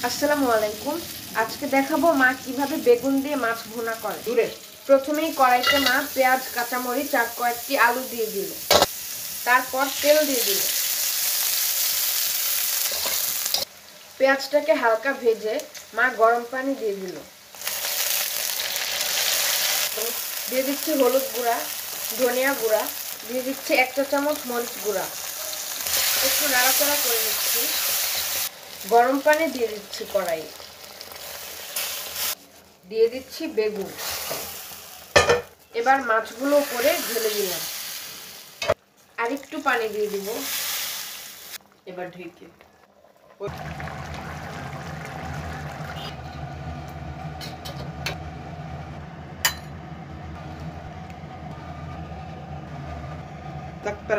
আসসালামু আলাইকুম। আজকে দেখাবো মা কিভাবে বেগুন দিয়ে মাছ ভুনা করে। প্রথমেই কড়াইতে মা পেঁয়াজ, কাঁচামরিচ আর কয়েকটি আলু দিয়ে দিল। তারপর তেল দিয়ে দিল। পেঁয়াজটাকে হালকা ভেজে মা গরম পানি দিয়ে দিল। দিয়ে দিচ্ছি হলুদ গুঁড়া, ধনিয়া গুঁড়া, দিয়ে দিচ্ছি 1 চা চামচ মরিচ গুঁড়া। একটু নাড়াচাড়া করে নিচ্ছি। গরম পানি দিয়ে দিচ্ছি কড়াই, দিয়ে দিচ্ছি বেগুন। এবার মাছগুলো উপরে ঢেলে দিলাম। আর একটু পানি দিয়ে দিব। এবার ঢেকে ডাক্তার